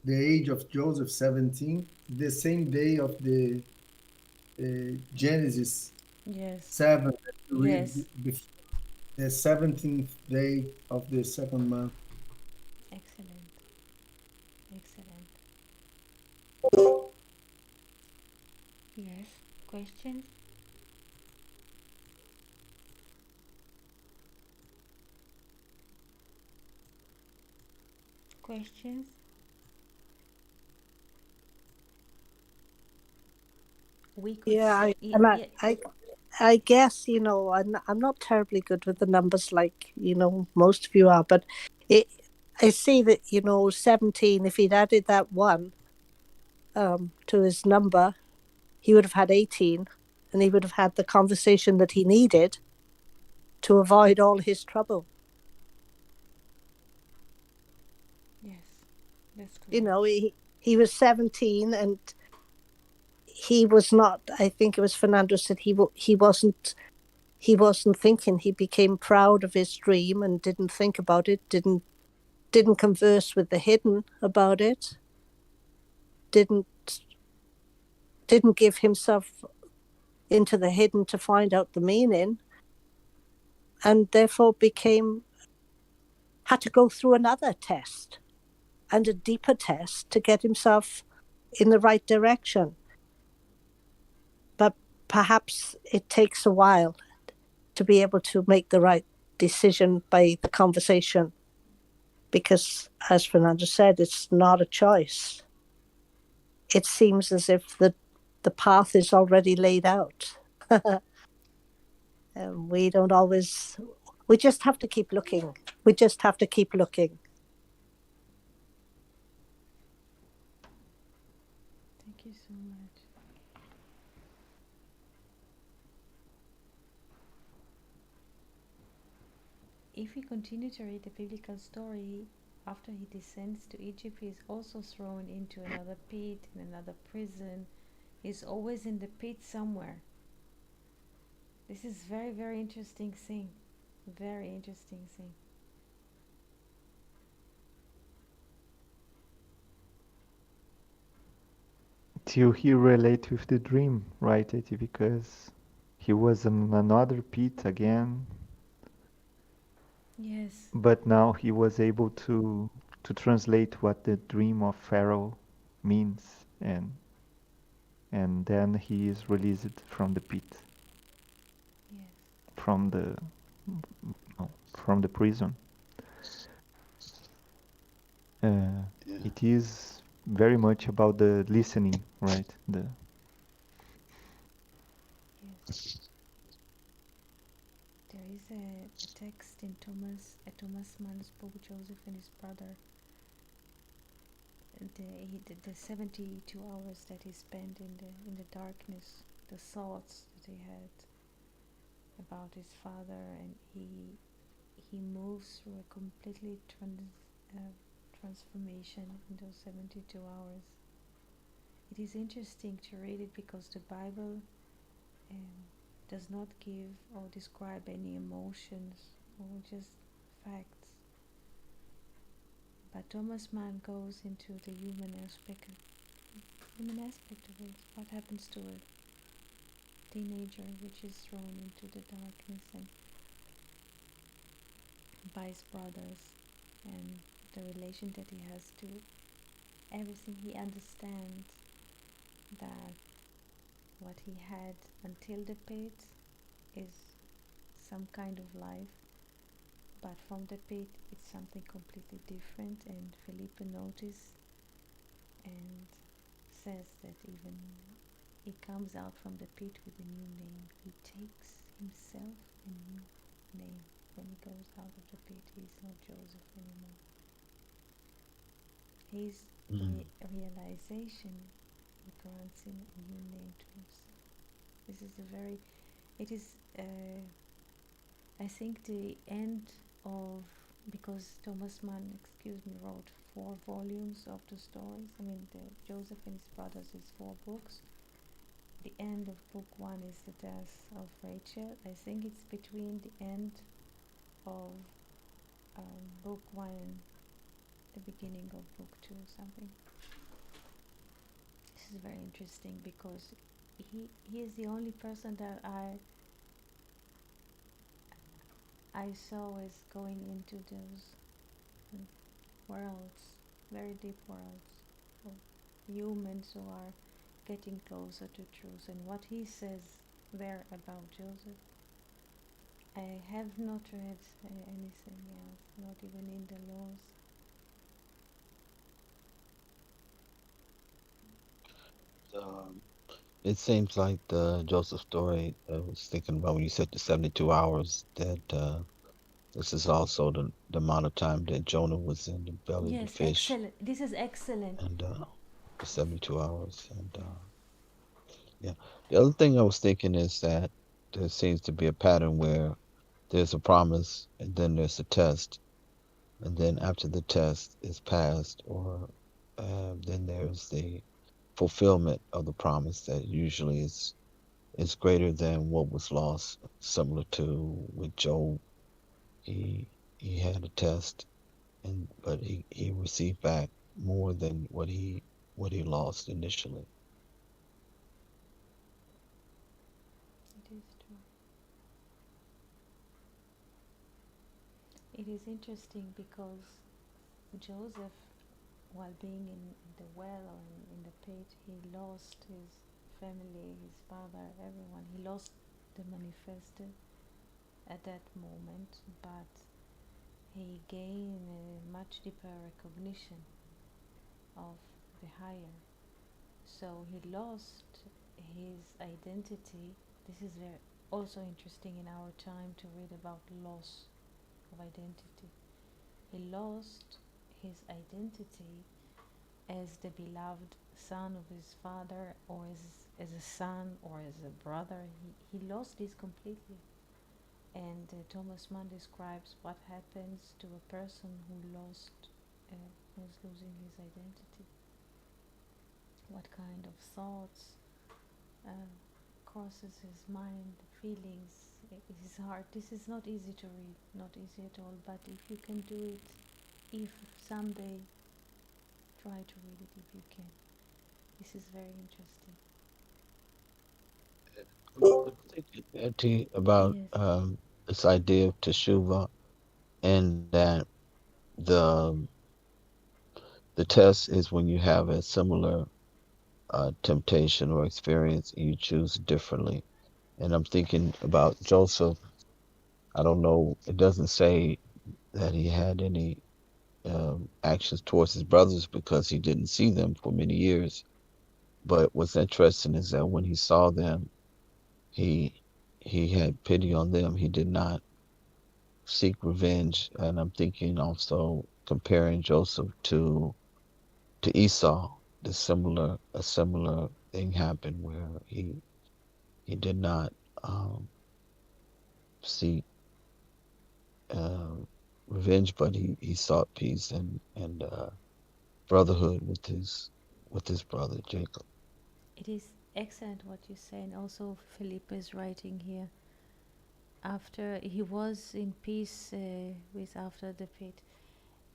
age of Joseph, 17, the same day of the Genesis Yes. 7 that you read Yes. before, the 17th day of the second month. Excellent. Excellent. Yes. Questions? Questions? We could Yeah, say, I guess, I'm not terribly good with the numbers like, most of you are, but I see that, 17, if he'd added that one to his number, he would have had 18, and he would have had the conversation that he needed to avoid all his trouble. yes, that's correct. He was 17, and he was not, I think it was Fernando said he wasn't thinking. He became proud of his dream and didn't think about it, didn't converse with the hidden about it, didn't give himself into the hidden to find out the meaning, and therefore had to go through another test and a deeper test to get himself in the right direction. But perhaps it takes a while to be able to make the right decision by the conversation, because, as Fernando said, it's not a choice. It seems as if the path is already laid out. We don't always, we just have to keep looking. We just have to keep looking. Thank you so much. If we continue to read the biblical story, after he descends to Egypt, he is also thrown into another pit, in another prison. He's always in the pit somewhere. This is very, very interesting thing. Very interesting thing. Till he relate with the dream, right? Because he was in another pit again, Yes. but now he was able to translate what the dream of Pharaoh means, and then he is released from the pit, Yes. from the no, from the prison. It is very much about the listening, right? Yes. There is a text in Thomas Mann's book, Joseph and his brother. The 72 hours that he spent in the darkness, the thoughts that he had about his father, and he moves through a completely transformation in those 72 hours. It is interesting to read it because the Bible does not give or describe any emotions or just facts. But Thomas Mann goes into the human aspect human aspect of it. What happens to a teenager which is thrown into the darkness and by his brothers, and the relation that he has to everything. He understands that what he had until the pit is some kind of life, but from the pit it's something completely different. And Felipe noticed and says that even he comes out from the pit with a new name. He takes himself a new name. When he goes out of the pit, he's not Joseph anymore. His realization grants him a new name to himself. This is a very, it is, I think, the end of, because Thomas Mann, wrote 4 volumes of the stories. I mean, the Joseph and his brothers is 4 books. The end of book 1 is the death of Rachel. I think it's between the end of book 1 and the beginning of book 2 or something. This is very interesting because he is the only person that I saw as going into those worlds, very deep worlds of humans who are getting closer to truth. And what he says there about Joseph, I have not read anything else, not even in the laws. It seems like the Joseph story. I was thinking about when you said the 72 hours. That this is also the amount of time that Jonah was in the belly of the Yes, fish, excellent. This is excellent. and the 72 hours. And yeah, the other thing I was thinking is that there seems to be a pattern where there's a promise, and then there's a test, and then after the test is passed, or then there's the fulfillment of the promise that usually is greater than what was lost. Similar to with Job, he he had a test, and but he received back more than what he lost initially. It is true. It is interesting because Joseph, while being in the well or in the pit, he lost his family, his father, everyone. He lost the manifesto at that moment, but he gained a much deeper recognition of the higher. So he lost his identity. This is very also interesting in our time to read about loss of identity. He lost his identity as the beloved son of his father, or as a son, or as a brother. He lost this completely. And Thomas Mann describes what happens to a person who's losing his identity. What kind of thoughts uh, crosses his mind, feelings, his heart. This is not easy to read, not easy at all. But if you can do it, if someday, try to read it if you can. This is very interesting. I'm thinking, Etty, about Yes, this idea of teshuva, and that the the test is when you have a similar temptation or experience and you choose differently. And I'm thinking about Joseph. I don't know. It doesn't say that he had any actions towards his brothers because he didn't see them for many years. But what's interesting is that when he saw them, he he had pity on them. He did not seek revenge. And I'm thinking also comparing Joseph to Esau. A similar thing happened where he did not seek uh, revenge, but he sought peace and brotherhood with his brother Jacob. it is excellent what you say, and also Philippe is writing here. After he was in peace with after the pit,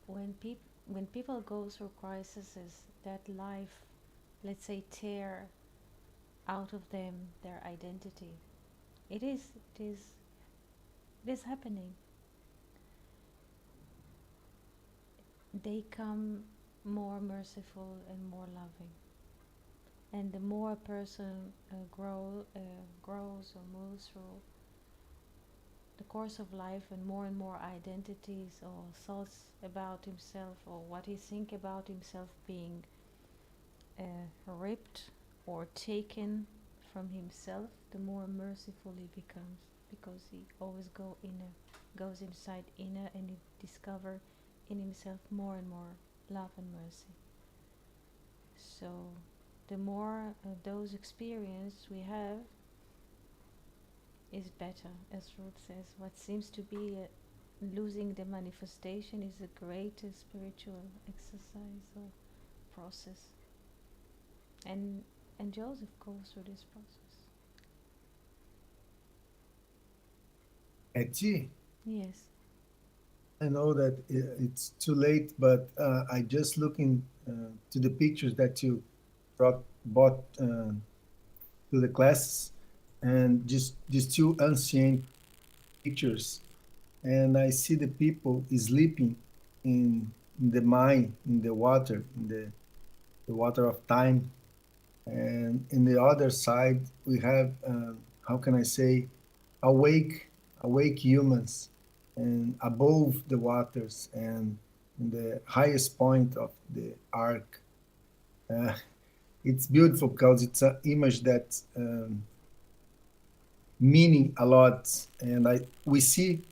when people go through crises, that life let's say, tear out of them their identity. It is happening. They come more merciful and more loving. And the more a person grows or moves through the course of life, and more identities or thoughts about himself or what he thinks about himself being ripped or taken from himself, the more merciful he becomes, because he always goes inside inner, and he discover in himself more and more love and mercy. So the more those experiences we have, is better. As Ruth says, what seems to be losing the manifestation is a great spiritual exercise or process. And Joseph goes through this process. Eti, Yes. I know that it's too late, but I just looking to the pictures that you bought to the classes, and just these two ancient pictures, and I see the people sleeping in the mine, in the water, in the water of time, and in the other side we have how can I say, awake awake humans, and above the waters, and in the highest point of the ark. uh, it's beautiful because it's an image that meaning a lot, and we see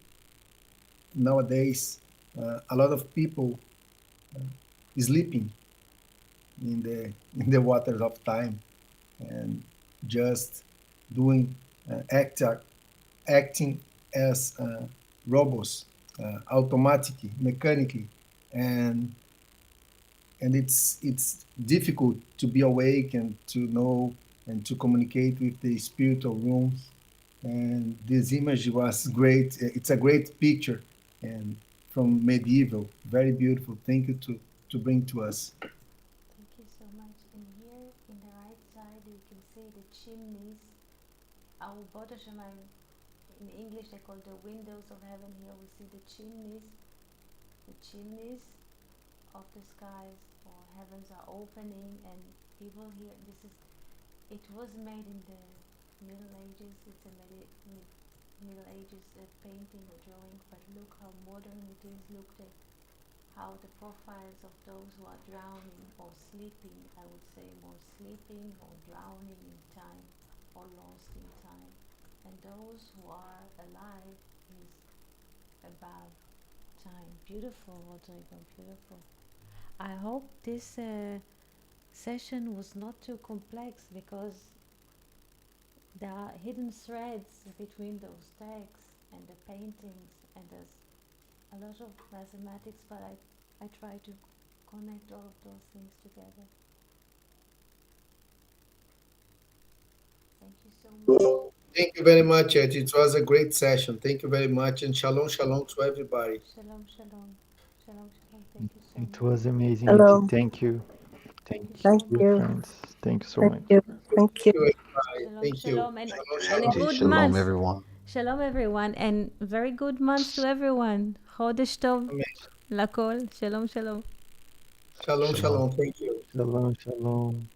nowadays a lot of people sleeping in the waters of time, and just doing acting as robots, automatically, mechanically, and it's difficult to be awake and to know and to communicate with the spiritual rooms. And this image was great. It's a great picture, and from medieval, very beautiful. Thank you to bring to us. Thank you so much. And here in the right side, you can see the chimneys. Our Boda Shemayim, in English they call the windows of heaven. Here we see the chimneys of the skies or heavens are opening, and people here. It was made in the Middle Ages. It's a Middle Ages painting or drawing, but look how modern it is. Look at how the profiles of those who are drowning or sleeping, I would say more sleeping or drowning in time or lost in time, and those who are alive is above time. Beautiful, Rodrigo, beautiful. I hope this session was not too complex, because there are hidden threads between those texts and the paintings, and there's a lot of mathematics, but I try to connect all of those things together. Thank you so much. Thank you very much, Ed. It was a great session. Thank you very much, and shalom, shalom to everybody. Shalom, shalom. Shalom, shalom. Thank you so It much. was amazing, Eti. Hello. Thank you. Thank Thank you Thank so you, much. you. friends. Thank you so Thank much. you. Thank you. Thank you, everybody. Shalom, Thank you. shalom, Shalom, and a shalom. Eti, good shalom, month. everyone. Shalom, everyone, and very good months to everyone. Chodesh Tov Amen. lakol. Shalom, shalom. Shalom, Shalom. shalom. Thank you. Shalom, shalom.